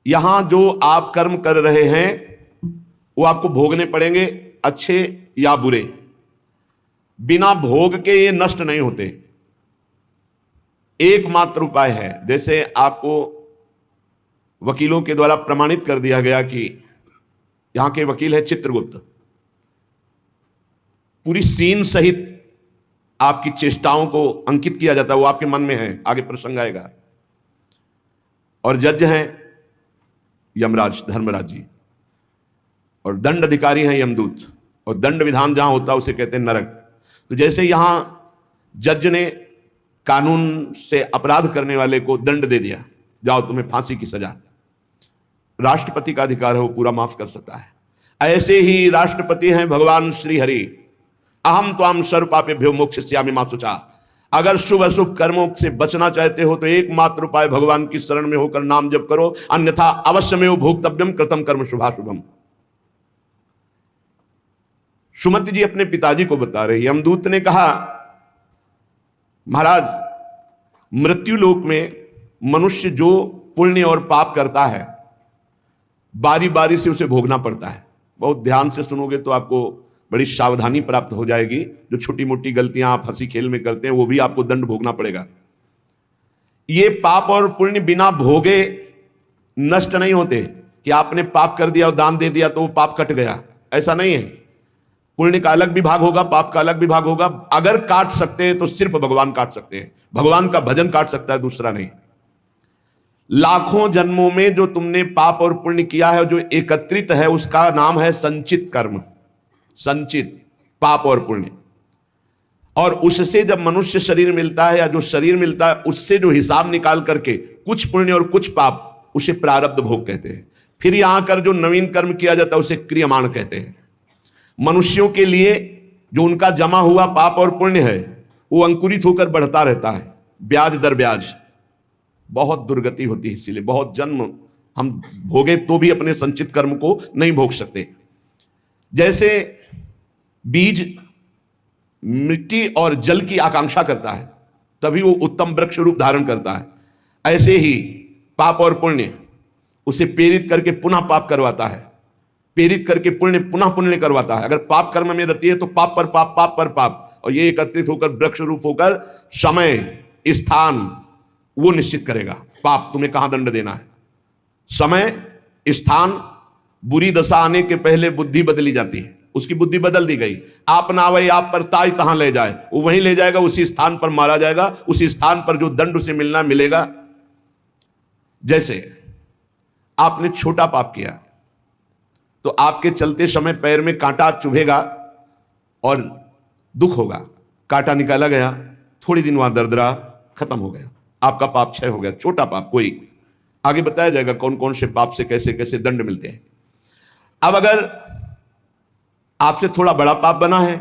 यहां जो आप कर्म कर रहे हैं वो आपको भोगने पड़ेंगे, अच्छे या बुरे। बिना भोग के ये नष्ट नहीं होते। एकमात्र उपाय है, जैसे आपको वकीलों के द्वारा प्रमाणित कर दिया गया कि यहां के वकील है चित्रगुप्त, पूरी सीन सहित आपकी चेष्टाओं को अंकित किया जाता है, वो आपके मन में है, आगे प्रसंग आएगा। और जज हैं यमराज धर्मराज जी, और दंड अधिकारी हैं यमदूत, और दंड विधान जहां होता है उसे कहते हैं नरक। तो जैसे यहां जज ने कानून से अपराध करने वाले को दंड दे दिया, जाओ तुम्हें फांसी की सजा, राष्ट्रपति का अधिकार है, वो पूरा माफ कर सकता है। ऐसे ही राष्ट्रपति हैं भगवान श्री हरि, अहम त्वाम सर्व पापेभ्यो मोक्षयिष्यामि मा शुचा। अगर शुभ अशुभ कर्मों से बचना चाहते हो तो एकमात्र उपाय भगवान की शरण में होकर नाम जप करो, अन्यथा अवश्यमेव भोक्तव्यम कृतं कर्म शुभाशुभम। सुमति जी अपने पिताजी को बता रहे, यमदूत ने कहा महाराज, मृत्यु लोक में मनुष्य जो पुण्य और पाप करता है बारी बारी से उसे भोगना पड़ता है। बहुत ध्यान से सुनोगे तो आपको बड़ी सावधानी प्राप्त हो जाएगी। जो छोटी मोटी गलतियां आप हंसी खेल में करते हैं वो भी आपको दंड भोगना पड़ेगा। ये पाप और पुण्य बिना भोगे नष्ट नहीं होते कि आपने पाप कर दिया और दान दे दिया तो वो पाप कट गया, ऐसा नहीं है। पुण्य का अलग विभाग होगा, पाप का अलग विभाग होगा। अगर काट सकते हैं तो सिर्फ भगवान काट सकते हैं, भगवान का भजन काट सकता है, दूसरा नहीं। लाखों जन्मों में जो तुमने पाप और पुण्य किया है, जो एकत्रित है, उसका नाम है संचित कर्म। संचित पाप और पुण्य, और उससे जब मनुष्य शरीर मिलता है या जो शरीर मिलता है उससे जो हिसाब निकाल करके कुछ पुण्य और कुछ पाप, उसे प्रारब्ध भोग कहते हैं। फिर यहां कर जो नवीन कर्म किया जाता है उसे क्रियमाण कहते हैं। मनुष्यों के लिए जो उनका जमा हुआ पाप और पुण्य है वो अंकुरित होकर बढ़ता रहता है, ब्याज दर ब्याज। बहुत दुर्गति होती है, इसीलिए बहुत जन्म हम भोगे तो भी अपने संचित कर्म को नहीं भोग सकते। जैसे बीज मिट्टी और जल की आकांक्षा करता है तभी वो उत्तम वृक्ष रूप धारण करता है, ऐसे ही पाप और पुण्य उसे प्रेरित करके पुनः पाप करवाता है, प्रेरित करके पुण्य पुनः पुण्य करवाता है। अगर पाप कर्म में रहती है तो पाप पर पाप, पाप पर पाप, और ये एकत्रित होकर वृक्ष रूप होकर समय स्थान वो निश्चित करेगा। पाप तुम्हें कहां दंड देना है, समय स्थान। बुरी दशा आने के पहले बुद्धि बदली जाती है, उसकी बुद्धि बदल दी गई। आप ना वही आप पर ताई तहां ले जाए, वो वहीं ले जाएगा, उसी स्थान पर मारा जाएगा, उसी स्थान पर जो दंड उसे मिलना मिलेगा। जैसे आपने छोटा पाप किया तो आपके चलते समय पैर में कांटा चुभेगा और दुख होगा, कांटा निकाला गया, थोड़ी दिन वहां दर्द रहा, खत्म हो गया, आपका पाप क्षय हो गया। छोटा पाप कोई, आगे बताया जाएगा कौन कौन से पाप से कैसे कैसे दंड मिलते हैं। अब अगर आपसे थोड़ा बड़ा पाप बना है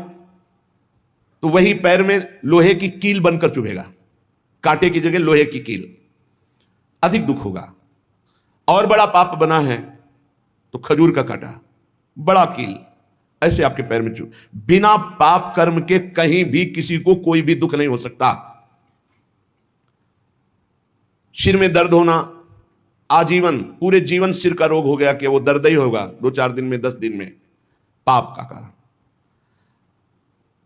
तो वही पैर में लोहे की कील बनकर चुभेगा, कांटे की जगह लोहे की कील, अधिक दुख होगा। और बड़ा पाप बना है तो खजूर का कांटा, बड़ा कील, ऐसे आपके पैर में चुभ। बिना पाप कर्म के कहीं भी किसी को कोई भी दुख नहीं हो सकता। सिर में दर्द होना, आजीवन पूरे जीवन सिर का रोग हो गया कि वो दर्द ही होगा 2-4 दिन में, 10 दिन में, पाप का कारण।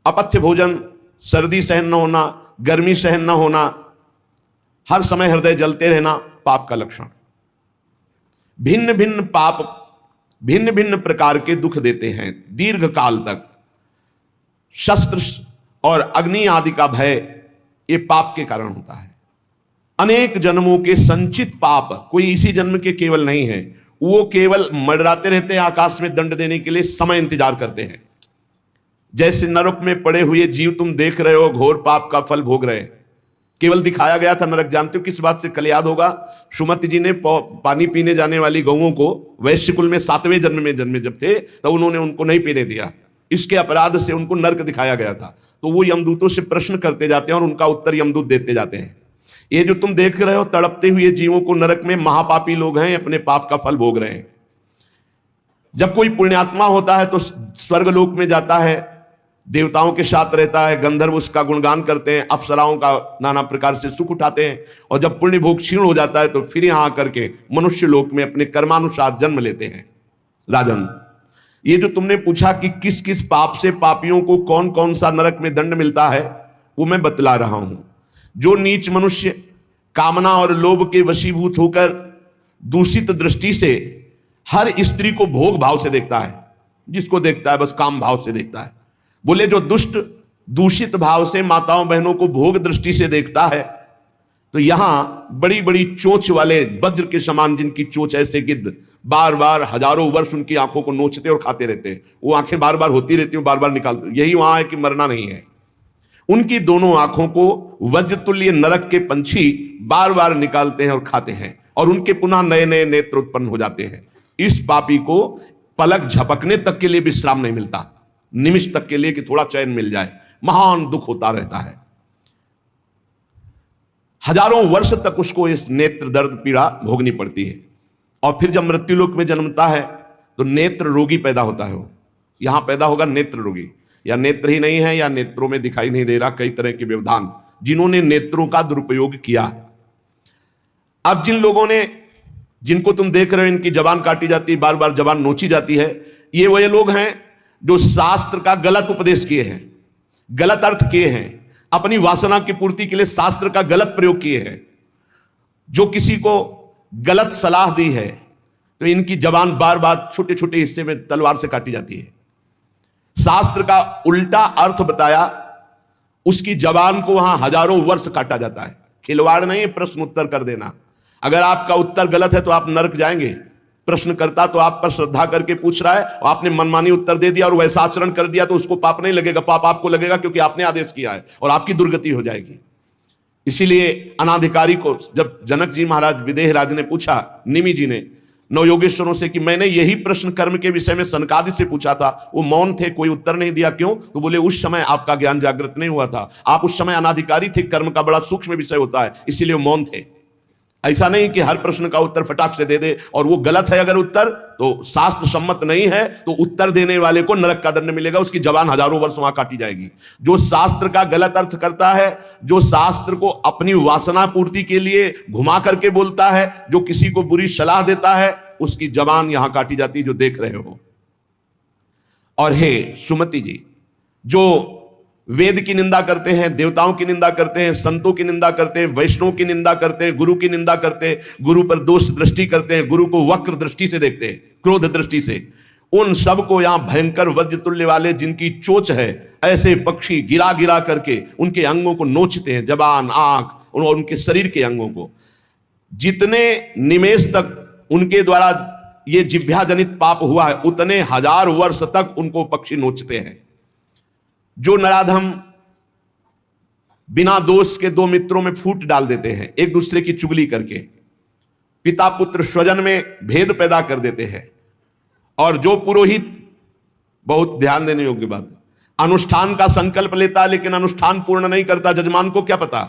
अपथ्य भोजन, सर्दी सहन न होना, गर्मी सहन न होना, हर समय हृदय जलते रहना, पाप का लक्षण। भिन्न भिन्न पाप भिन्न भिन्न प्रकार के दुख देते हैं दीर्घ काल तक। शस्त्र और अग्नि आदि का भय ये पाप के कारण होता है। अनेक जन्मों के संचित पाप कोई इसी जन्म के केवल नहीं है, वो केवल मंडराते रहते हैं आकाश में दंड देने के लिए, समय इंतजार करते हैं। जैसे नरक में पड़े हुए जीव तुम देख रहे हो, घोर पाप का फल भोग रहे, केवल दिखाया गया था नरक। जानते हो किस बात से? कल याद होगा सुमति जी ने पानी पीने जाने वाली गौओं को वैश्य कुल में 7वें जन्म में जन्मे जब थे तो उन्होंने उनको नहीं पीने दिया, इसके अपराध से उनको नरक दिखाया गया था। तो वो यमदूतों से प्रश्न करते जाते हैं और उनका उत्तर यमदूत देते जाते हैं। ये जो तुम देख रहे हो तड़पते हुए जीवों को नरक में, महापापी लोग हैं, अपने पाप का फल भोग रहे हैं। जब कोई पुण्यात्मा होता है तो स्वर्ग लोक में जाता है, देवताओं के साथ रहता है, गंधर्व उसका गुणगान करते हैं, अप्सराओं का नाना प्रकार से सुख उठाते हैं, और जब पुण्य भोग क्षीण हो जाता है तो फिर यहां आकर के मनुष्य लोक में अपने कर्मानुसार जन्म लेते हैं। राजन, ये जो तुमने पूछा कि किस किस पाप से पापियों को कौन कौन सा नरक में दंड मिलता है, वो मैं बतला रहा हूं। जो नीच मनुष्य कामना और लोभ के वशीभूत होकर दूषित दृष्टि से हर स्त्री को भोग भाव से देखता है, जिसको देखता है बस काम भाव से देखता है, बोले जो दुष्ट दूषित भाव से माताओं बहनों को भोग दृष्टि से देखता है, तो यहां बड़ी बड़ी चोंच वाले वज्र के समान, जिनकी चोंच ऐसे गिद्ध बार बार हजारों वर्ष उनकी आंखों को नोचते और खाते रहते हैं, वो आंखें बार बार होती रहती हैं, बार बार निकालते, यही वहां है कि मरना नहीं है। उनकी दोनों आंखों को वज्रतुल्य नरक के पंछी बार बार निकालते हैं और खाते हैं, और उनके पुनः नए नए नेत्र उत्पन्न हो जाते हैं। इस पापी को पलक झपकने तक के लिए विश्राम नहीं मिलता, निमिष तक के लिए कि थोड़ा चैन मिल जाए, महान दुख होता रहता है। हजारों वर्ष तक उसको इस नेत्र दर्द पीड़ा भोगनी पड़ती है, और फिर जब मृत्युलोक में जन्मता है तो नेत्र रोगी पैदा होता है। वो यहां पैदा होगा नेत्र रोगी, या नेत्र ही नहीं है या नेत्रों में दिखाई नहीं दे रहा, कई तरह के व्यवधान, जिन्होंने नेत्रों का दुरुपयोग किया। अब जिन लोगों ने, जिनको तुम देख रहे हो इनकी जबान काटी जाती है, बार बार जबान नोची जाती है, ये वही लोग हैं जो शास्त्र का गलत उपदेश किए हैं, गलत अर्थ किए हैं, अपनी वासना की पूर्ति के लिए शास्त्र का गलत प्रयोग किए हैं। जो किसी को गलत सलाह दी है तो इनकी जबान बार बार छोटे छोटे हिस्से में तलवार से काटी जाती है। शास्त्र का उल्टा अर्थ बताया, उसकी जबान को वहां हजारों वर्ष काटा जाता है। खिलवाड़ नहीं, प्रश्न उत्तर कर देना। अगर आपका उत्तर गलत है तो आप नरक जाएंगे। प्रश्न करता तो आप पर श्रद्धा करके पूछ रहा है, और आपने मनमानी उत्तर दे दिया और वैसा आचरण कर दिया तो उसको पाप नहीं लगेगा, पाप आपको लगेगा, क्योंकि आपने आदेश किया है और आपकी दुर्गति हो जाएगी। इसीलिए अनाधिकारी को जब जनक जी महाराज विदेह राज ने पूछा, निमि जी ने नवयोगेश्वरों से, कि मैंने यही प्रश्न कर्म के विषय में सनकादि से पूछा था, वो मौन थे, कोई उत्तर नहीं दिया, क्यों? तो बोले उस समय आपका ज्ञान जागृत नहीं हुआ था, आप उस समय अनाधिकारी थे, कर्म का बड़ा सूक्ष्म विषय होता है, इसीलिए वो मौन थे। ऐसा नहीं कि हर प्रश्न का उत्तर फटाक से दे दे, और वो गलत है अगर उत्तर तो शास्त्र सम्मत नहीं है तो उत्तर देने वाले को नरक का दंड मिलेगा, उसकी जबान हजारों वर्ष वहां काटी जाएगी। जो शास्त्र का गलत अर्थ करता है, जो शास्त्र को अपनी वासना पूर्ति के लिए घुमा करके बोलता है, जो किसी को बुरी सलाह देता है, उसकी जबान यहां काटी जाती है, जो देख रहे हो। और हे सुमति जी, जो वेद की निंदा करते हैं, देवताओं की निंदा करते हैं, संतों की निंदा करते हैं, वैष्णव की निंदा करते हैं, गुरु की निंदा करते हैं, गुरु पर दोष दृष्टि करते हैं, गुरु को वक्र दृष्टि से देखते हैं, क्रोध दृष्टि से, उन सब को यहां भयंकर वज्रतुल्य वाले जिनकी चोंच है, ऐसे पक्षी गिरा गिरा करके उनके अंगों को नोचते हैं, जबान, आंख और उनके शरीर के अंगों को। जितने निमेष तक उनके द्वारा ये जिह्वा जनित पाप हुआ है, उतने हजार वर्ष तक उनको पक्षी नोचते हैं। जो नराधम बिना दोष के दो मित्रों में फूट डाल देते हैं, एक दूसरे की चुगली करके, पिता पुत्र स्वजन में भेद पैदा कर देते हैं, और जो पुरोहित, बहुत ध्यान देने योग्य बात, अनुष्ठान का संकल्प लेता लेकिन अनुष्ठान पूर्ण नहीं करता, जजमान को क्या पता।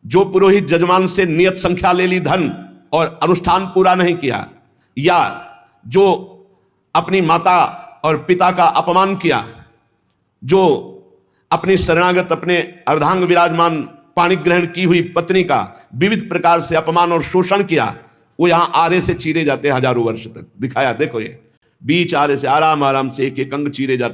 जो पुरोहित जजमान से नियत संख्या ले ली धन और अनुष्ठान पूरा नहीं किया, या जो अपनी माता और पिता का अपमान किया, जो अपनी शरणागत, अपने अर्धांग विराजमान पाणी ग्रहण की हुई पत्नी का विविध प्रकार से अपमान और शोषण किया, वो यहां आरे से चीरे जाते हैं हजारों वर्ष तक। दिखाया, देखो ये बीच आरे से आराम आराम से एक एक अंग चीरे जाते।